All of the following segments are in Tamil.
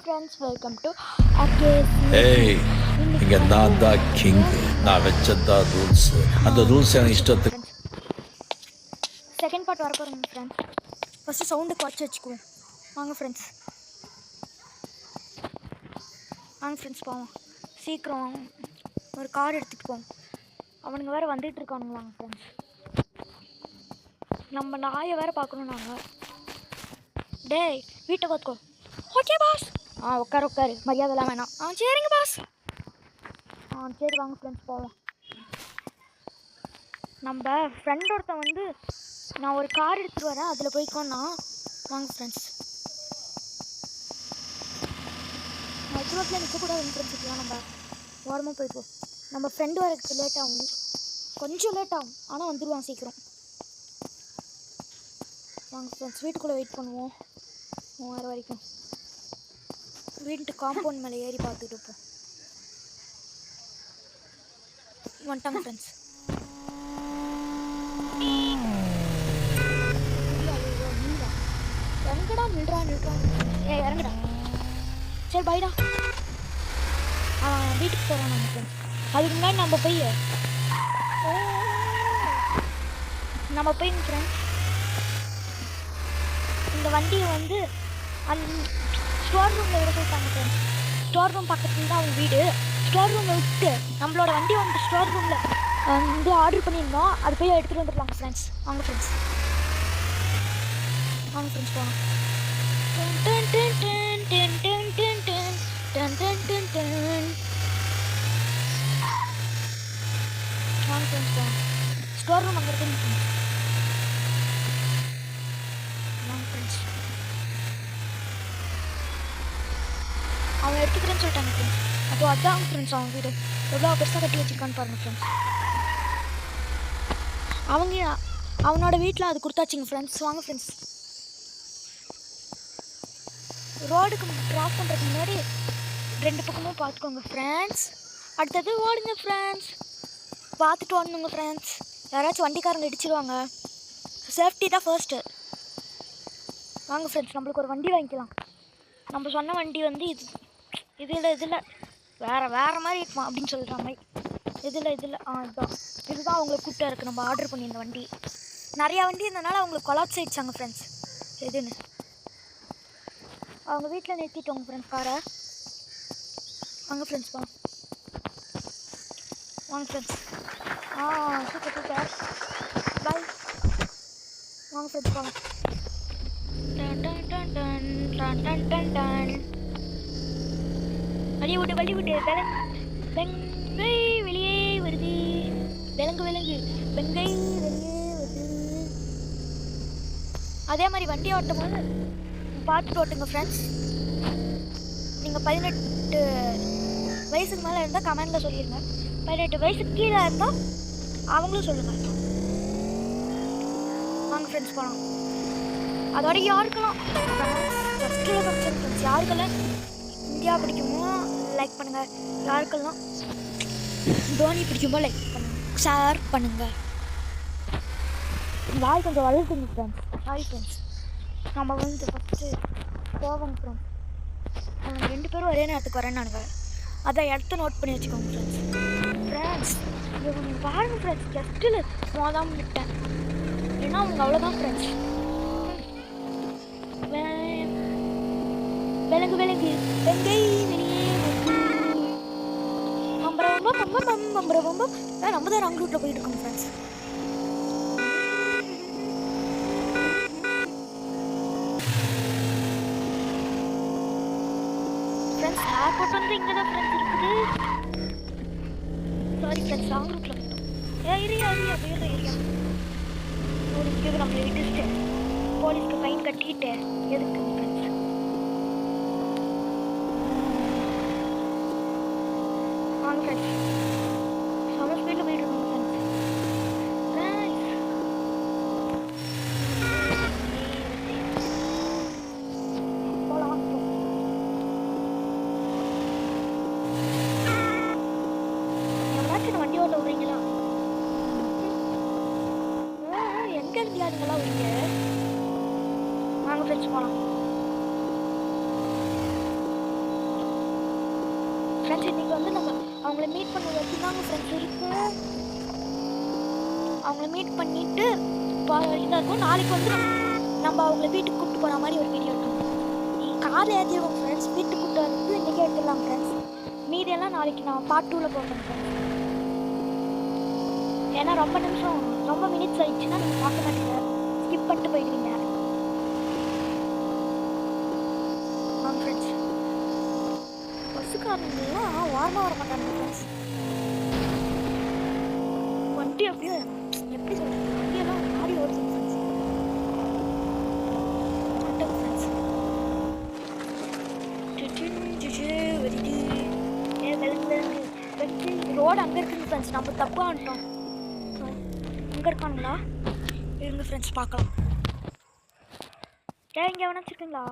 Friends, welcome to அகேஸ். ஏய், இங்க நான் தான் கிங். நான் வச்சதா ரூல்ஸ். அந்த ரூல்ஸ் எனக்கு இஷ்டத்துக்கு. செகண்ட் பார்ட் வர போகிறோங்க ஃப்ரெண்ட்ஸ். ஃபஸ்ட்டு சவுண்டு குறைச்சி வச்சுக்குவோம். வாங்க ஃப்ரெண்ட்ஸ், போவோம். சீக்கிரம் ஒரு கார் எடுத்துகிட்டு போவோம். அவனுங்க வேறு வந்துட்டு இருக்கானுங்களாங்க ஃப்ரெண்ட்ஸ். நம்ம நாயை வேறு பார்க்கணும் நாங்கள். டேய், வீட்டை பார்த்துக்கோ. Okay boss. உட்காரு மரியாதைலாம் வேணாம். சரிங்க பாஸ். சரி வாங்க ஃப்ரெண்ட்ஸ் போவோம். நம்ம ஃப்ரெண்ட் ஒருத்தன் வந்து நான் ஒரு கார் எடுத்துகிட்டு வரேன், அதில் போய்க்கோன்னா. வாங்க ஃப்ரெண்ட்ஸ். நான் தூரத்தில் நிற்கக்கூடாதுன்னு ஃப்ரெண்ட்ஸுக்கெலாம் நம்ம ஓரமாக போய்ப்போம். நம்ம ஃப்ரெண்டு வரதுக்கு லேட் ஆகும், கொஞ்சம் லேட் ஆகும், ஆனால் வந்துடுவான் சீக்கிரம். வாங்க ஃப்ரெண்ட்ஸ், வீட்டுக்குள்ளே வெயிட் பண்ணுவோம். வர வரைக்கும் வீட்டு காம்பவுண்ட் மேலே ஏறி பார்த்துட்டு இருப்போம். வந்துட்டாங்க ஃப்ரெண்ட்ஸ். இறங்குடா, நில்றா. இறங்குடா. சரி பைடா. வீட்டுக்கு போகிறோம் நம்ம ஃப்ரெண்ட்ஸ். அதுக்கு முன்னாடி நம்ம போய் ஃப்ரெண்ட்ஸ் இந்த வண்டியை வந்து அந்த ஸ்டோர் ரூமில் விட போயிட்டாங்க ஃப்ரெண்ட்ஸ். ஸ்டோர் ரூம் பக்கத்தில் தான் அவங்க வீடு. ஸ்டோர் ரூமில் விட்டு நம்மளோட வண்டி வந்து ஸ்டோர் ரூமில் வந்து ஆர்டர் பண்ணியிருந்தோம். அது போய் எடுத்துகிட்டு வந்துடலாங்க ஃப்ரெண்ட்ஸ். வாங்க ஃப்ரெண்ட்ஸ் போகலாம். வாங்க ஃப்ரெண்ட்ஸ் போகலாம். ஸ்டோர் ரூம் அங்கே இருக்கு. வாங்க ஃப்ரெண்ட்ஸ். அவன் எடுத்துக்கிறேன்னு சொல்லிட்டாங்க ஃப்ரெண்ட்ஸ். அப்போ அதான் ஃப்ரெண்ட்ஸ் அவன் வீடு எவ்வளோ பெருசாக கட்டி வச்சுருக்கான்னு பாருங்கள் ஃப்ரெண்ட்ஸ். அவனோட வீட்டில் அது கொடுத்தாச்சுங்க ஃப்ரெண்ட்ஸ். வாங்க ஃப்ரெண்ட்ஸ், ரோடுக்கு க்ராஸ் பண்ணுறதுக்கு முன்னாடி ரெண்டு பக்கமும் பார்த்துக்கோங்க ஃப்ரெண்ட்ஸ். அடுத்தது ஓடுங்க ஃப்ரெண்ட்ஸ். பார்த்துட்டு ஓடணுங்க ஃப்ரெண்ட்ஸ். யாராச்சும் வண்டிக்காரங்க இடிச்சிடுவாங்க. சேஃப்டி தான் ஃபர்ஸ்ட்டு. வாங்க ஃப்ரெண்ட்ஸ், நம்மளுக்கு ஒரு வண்டி வாங்கிக்கலாம். நம்ம சொன்ன வண்டி வந்து இதில் வேறு மாதிரி இருக்குமா அப்படின்னு சொல்கிற மாதிரி. இதுதான் அவங்களுக்கு கூப்பிட்டா இருக்குது. நம்ம ஆர்டர் பண்ணியிருந்த வண்டி நிறையா வண்டி இருந்தனால அவங்களுக்கு கொலாப்ஸ் ஆகிடுச்சாங்க ஃப்ரெண்ட்ஸ். எதுன்னு அவங்க வீட்டில் நிறுத்திட்டோங்க ஃப்ரெண்ட்ஸ் காரை. வாங்க ஃப்ரெண்ட்ஸ் போகலாம். வாங்க ஃப்ரெண்ட்ஸ். சூப்பர் பாய். வாங்க ஃப்ரெண்ட்ஸ் போகலாம். வழிவிட்டு வெங்கை வெளியே வருது. விலங்கு வெங்கை வெளியே வருது. அதே மாதிரி வண்டி ஓட்டும் போது பார்த்துட்டு ஓட்டுங்க ஃப்ரெண்ட்ஸ். நீங்கள் 18 வயசுக்கு மேலே இருந்தால் கமெண்டில் சொல்லிடுங்க. 18 வயசுக்கு கீழே இருந்தால் அவங்களும் சொல்லுங்கள். வாங்க ஃப்ரெண்ட்ஸ் போகலாம். அதோட யாருக்கெல்லாம் ஃப்ரெண்ட்ஸ் யாருக்கெல்லாம் இந்தியா பிடிக்குமோ லைக் பண்ணுங்கள். யாருக்கெல்லாம் தோனி பிடிக்குமோ லைக் பண்ணுங்கள், ஷேர் பண்ணுங்கள். வாய் கொஞ்சம் வளர்த்துங்க ஃப்ரெண்ட்ஸ். ஹாய் ஃப்ரெண்ட்ஸ், நம்ம வந்து ஃபஸ்ட்டு போவோங்க ஃப்ரெண்ட்ஸ். அவங்க 2 பேரும் ஒரே நேரத்துக்கு வரேன்னானுங்க. அதான் இடத்த நோட் பண்ணி வச்சுக்கோங்க ஃப்ரெண்ட்ஸ். இவங்க பாருங்க ஃப்ரெண்ட்ஸ், ஜஸ்ட்டில் மோதாம விட்டேன். ஏன்னா அவங்க அவ்வளோதான் ஃப்ரெண்ட்ஸ். விலங்கு வெங்கை வெளியே ரொம்ப நம்ம தான் ராங் ரூட்டில் போயிட்டு இருக்கோம் ஃப்ரெண்ட்ஸ். ஏர்போர்ட் வந்து இங்கே தான் ஃப்ரெண்ட்ஸ் இருக்குது. சாரி ஃப்ரெண்ட்ஸ், ராங் ரூட்டில் போயிட்டோம். ஏரியா ஒரு இங்கே நம்மளை விட்டுட்டு போலீஸ்க்கு ஃபைன் கட்டிக்கிட்டு எதுக்கு ஃப்ரெண்ட்ஸ். வாங்க ஃப்ரெண்ட்ஸ், செம்ம ஸ்பீடில் போயிட்டு இருக்கோம் ஃப்ரெண்ட்ஸ். போகலாம். எவ்வளோச்சும் வண்டி ஓட்ட விட்றீங்களா? எங்கே இருந்தியாதுங்களா விடுங்க. வாங்க ஃப்ரெண்ட்ஸ் போகலாம். ஃப்ரெண்ட்ஸ் இன்றைக்கி வந்து நம்ம அவங்கள மீட் பண்ண வரைக்கும் தாங்க ஃப்ரெண்ட்ஸ் இருக்கும். அவங்கள மீட் பண்ணிவிட்டு இதாக இருக்கும். நாளைக்கு வந்து நம்ம அவங்கள வீட்டுக்கு கூப்பிட்டு போகிற மாதிரி ஒரு வீடியோ இருக்கும். காரில் ஏற்றிடுவோம் ஃப்ரெண்ட்ஸ். வீட்டுக்கு கூப்பிட்டு வந்து இன்றைக்கி எடுத்துடலாம் ஃப்ரெண்ட்ஸ். மீதியெல்லாம் நாளைக்கு நான் பார்ட் 2ல் போடுறேன் ஃப்ரெண்ட்ஸ். ஏன்னா ரொம்ப மினிட்ஸ் ஆயிடுச்சுன்னா நீங்கள் பார்க்க மாட்டீங்க, ஸ்கிப் பண்ணிட்டு போயிடுவீங்க. ஆமாம் ஃப்ரெண்ட்ஸ், பஸ்ஸுக்காரங்கெல்லாம் வாரமாக வர மாட்டாங்க ஃப்ரெண்ட்ஸ். வண்டி அப்படியே எப்படி சொல்கிறது, வண்டியெல்லாம் மாறி ஓடுது ஃப்ரெண்ட்ஸ். ஃப்ரெண்ட்ஸ் ரோடு அங்கே இருக்குங்க ஃப்ரெண்ட்ஸ். நம்ம தப்பாக வந்துட்டோம். எங்கே இருக்கானுங்களா இருங்க ஃப்ரெண்ட்ஸ், பார்க்கலாம். இங்கே வேணா வச்சுருக்கீங்களா?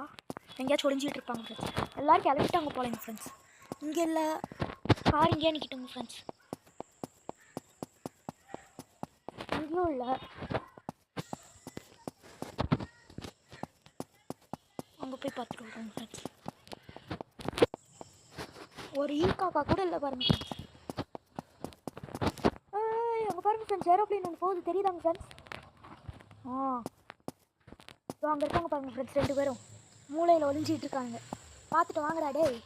எங்கேயாச்சும் ஒளிஞ்சிக்கிட்டு இருப்பாங்க ஃப்ரெண்ட்ஸ். எல்லோரும் கிளம்பிட்டாங்க போலேங்க ஃப்ரெண்ட்ஸ். இங்கே இல்லை, கார் இங்கேயே நிற்கிட்டுங்க ஃப்ரெண்ட்ஸ். இங்கேயும் இல்லை. அங்கே போய் பார்த்துட்டு வருவாங்க ஃப்ரெண்ட்ஸ். ஒரு காக்கா கூட இல்லை பாருங்க ஃப்ரெண்ட்ஸ். அங்கே பாருங்க ஃப்ரெண்ட்ஸ், ஏரோப்ளேன் ஒன்று போகுது, தெரியுதாங்க ஃப்ரெண்ட்ஸ்? அங்கே இருக்காங்க பாருங்க ஃப்ரெண்ட்ஸ், 2 பேரும் மூளையில் ஒளிஞ்சிட்டு இருக்காங்க. பார்த்துட்டு வாங்கடா டேய்.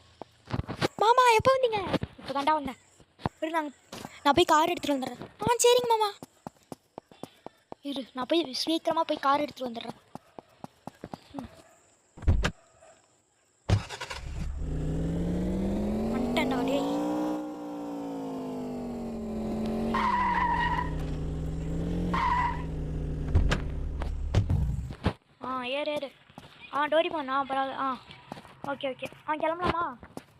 மாமா எப்போ வந்தீங்க? இப்போ தாண்டா வந்தேன். நான் போய் கார் எடுத்துகிட்டு வந்துடுறேன். சரிங்க மாமா. இரு, நான் போய் சீக்கிரமாக போய் கார் எடுத்துகிட்டு வந்துடுறேன். வந்துட்டேன்டா டேய். ஏறு. டோரிமான். பரவாயில்ல. ஓகே. கிளம்பலாமா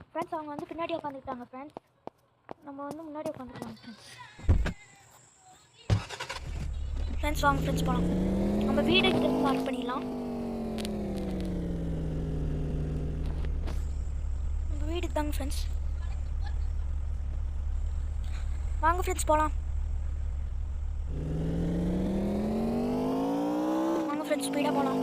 ஃப்ரெண்ட்ஸ்? அவங்க வந்து பின்னாடி உட்காந்துக்கிட்டாங்க ஃப்ரெண்ட்ஸ். நம்ம வந்து முன்னாடி உட்காந்துக்கலாம் ஃப்ரெண்ட்ஸ். வாங்க ஃப்ரெண்ட்ஸ் போகலாம். நம்ம வீடு கிட்ட மார்க் பண்ணிடலாம். நம்ம வீடு தாங்க ஃப்ரெண்ட்ஸ். வாங்க ஃப்ரெண்ட்ஸ் போகலாம். வாங்க ஃப்ரெண்ட்ஸ், ஸ்பீடாக போகலாம்.